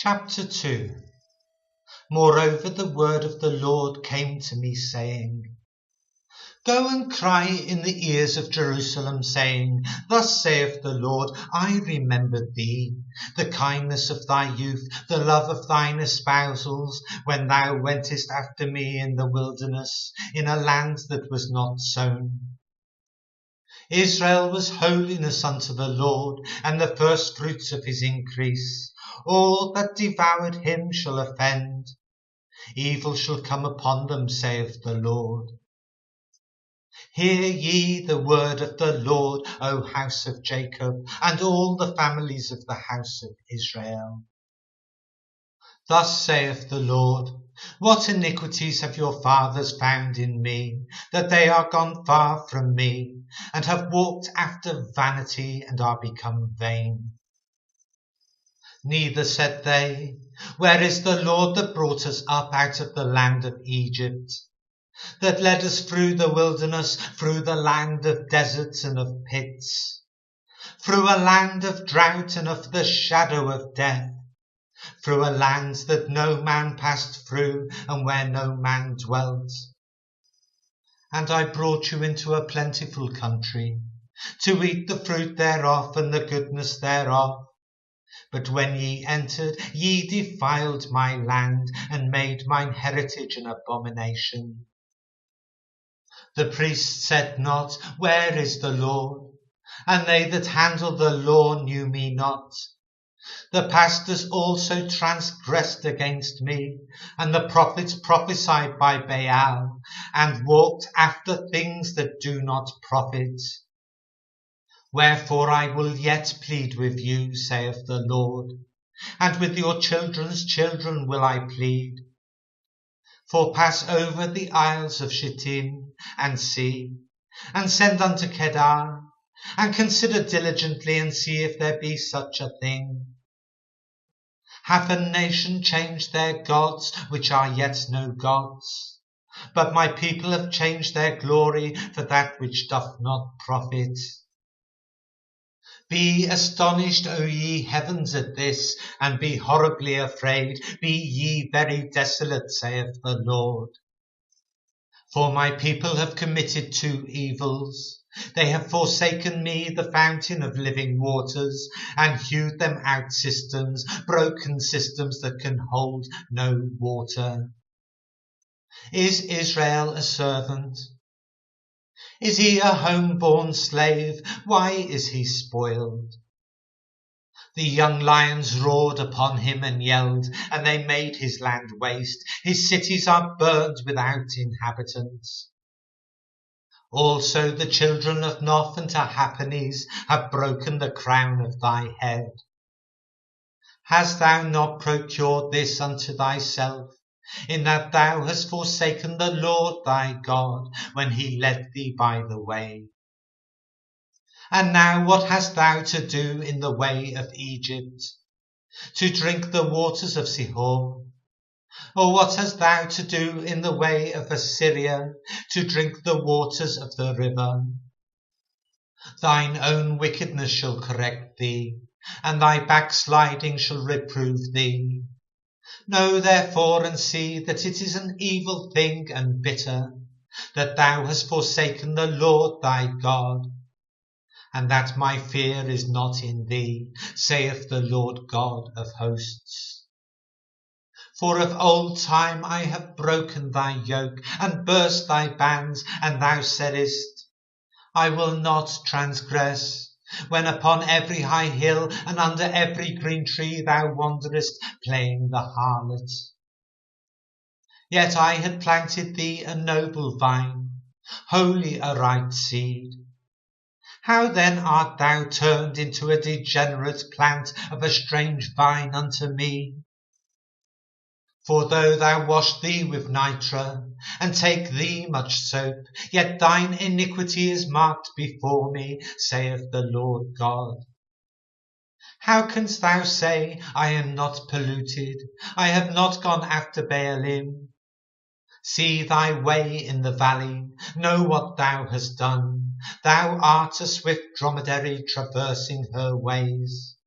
Chapter 2. Moreover the word of the Lord came to me, saying, Go and cry in the ears of Jerusalem, saying, Thus saith the Lord, I remembered thee, the kindness of thy youth, the love of thine espousals, when thou wentest after me in the wilderness, in a land that was not sown. Israel was holiness unto the Lord, and the firstfruits of his increase. All that devoured him shall offend. Evil shall come upon them, saith the Lord. Hear ye the word of the Lord, O house of Jacob, and all the families of the house of Israel. Thus saith the Lord, What iniquities have your fathers found in me, that they are gone far from me, and have walked after vanity, and are become vain? Neither said they, Where is the Lord that brought us up out of the land of Egypt, that led us through the wilderness, through the land of deserts and of pits, through a land of drought and of the shadow of death, through a land that no man passed through, and where no man dwelt? And I brought you into a plentiful country, to eat the fruit thereof and the goodness thereof. But when ye entered, ye defiled my land, and made mine heritage an abomination. The priests said not, Where is the Lord? And they that handled the law knew me not. The pastors also transgressed against me, and the prophets prophesied by Baal, and walked after things that do not profit. Wherefore I will yet plead with you, saith the Lord, and with your children's children will I plead. For pass over the isles of Shittim, and see, and send unto Kedar, and consider diligently, and see if there be such a thing. Hath a nation changed their gods, which are yet no gods? But my people have changed their glory for that which doth not profit. Be astonished, O ye heavens, at this, and be horribly afraid. Be ye very desolate, saith the Lord. For my people have committed two evils. They have forsaken me, the fountain of living waters, and hewed them out cisterns, broken cisterns that can hold no water. Is Israel a servant? Is he a home-born slave? Why is he spoiled? The young lions roared upon him and yelled, and they made his land waste. His cities are burned without inhabitants. Also the children of Noph and Tahaphanes have broken the crown of thy head. Hast thou not procured this unto thyself, in that thou hast forsaken the Lord thy God, when he led thee by the way? And now what hast thou to do in the way of Egypt, to drink the waters of Sihor? Or what hast thou to do in the way of Assyria, to drink the waters of the river? Thine own wickedness shall correct thee, and thy backsliding shall reprove thee. Know therefore and see that it is an evil thing and bitter, that thou hast forsaken the Lord thy God, and that my fear is not in thee, saith the Lord God of hosts. For of old time I have broken thy yoke, and burst thy bands, and thou saidst, I will not transgress, when upon every high hill and under every green tree thou wanderest, playing the harlot. Yet I had planted thee a noble vine, wholly a right seed. How then art thou turned into a degenerate plant of a strange vine unto me? For though thou wash thee with nitre, and take thee much soap, yet thine iniquity is marked before me, saith the Lord God. How canst thou say, I am not polluted, I have not gone after Baalim? See thy way in the valley, know what thou hast done. Thou art a swift dromedary traversing her ways.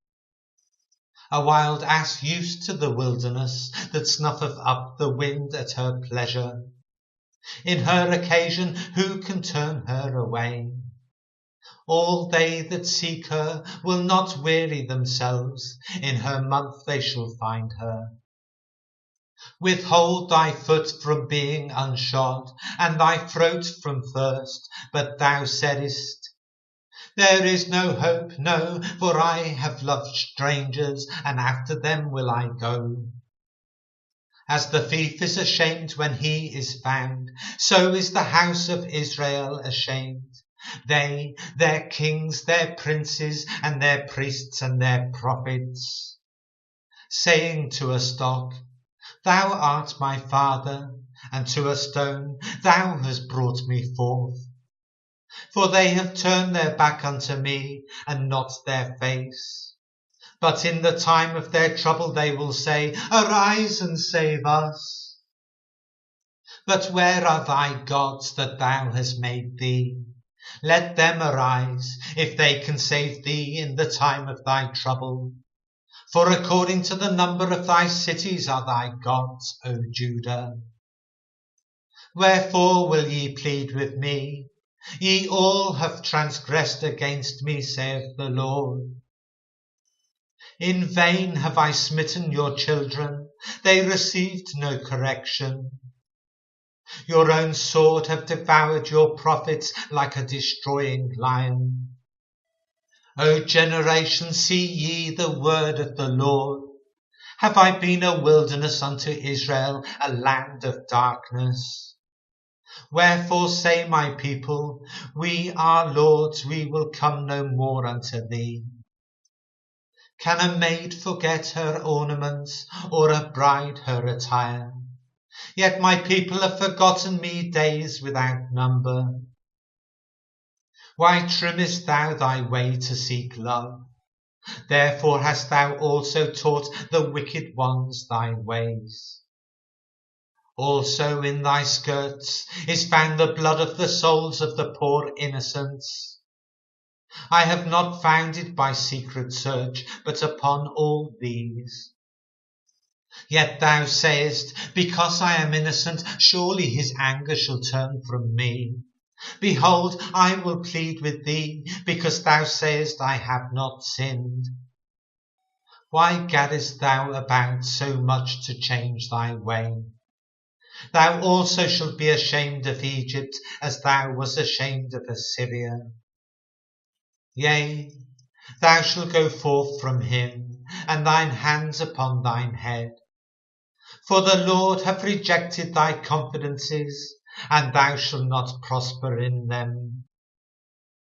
A wild ass used to the wilderness, that snuffeth up the wind at her pleasure. In her occasion who can turn her away? All they that seek her will not weary themselves, in her month they shall find her. Withhold thy foot from being unshod, and thy throat from thirst, but thou saidest, there is no hope, no, for I have loved strangers, and after them will I go. As the thief is ashamed when he is found, so is the house of Israel ashamed. They, their kings, their princes, and their priests, and their prophets, saying to a stock, thou art my father, and to a stone, thou hast brought me forth. For they have turned their back unto me, and not their face. But in the time of their trouble they will say, arise and save us. But where are thy gods that thou hast made thee? Let them arise, if they can save thee in the time of thy trouble. For according to the number of thy cities are thy gods, O Judah. Wherefore will ye plead with me? Ye all have transgressed against me, saith the Lord. In vain have I smitten your children, they received no correction. Your own sword have devoured your prophets like a destroying lion. O generation, see ye the word of the Lord. Have I been a wilderness unto Israel, a land of darkness? Wherefore say my people, we are lords, we will come no more unto thee. Can a maid forget her ornaments, or a bride her attire? Yet my people have forgotten me days without number. Why trimmest thou thy way to seek love? Therefore hast thou also taught the wicked ones thy ways. Also in thy skirts is found the blood of the souls of the poor innocents. I have not found it by secret search, but upon all these. Yet thou sayest, because I am innocent, surely his anger shall turn from me. Behold, I will plead with thee, because thou sayest, I have not sinned. Why gaddest thou about so much to change thy way? Thou also shalt be ashamed of Egypt, as thou wast ashamed of Assyria. Yea, thou shalt go forth from him, and thine hands upon thine head. For the Lord hath rejected thy confidences, and thou shalt not prosper in them.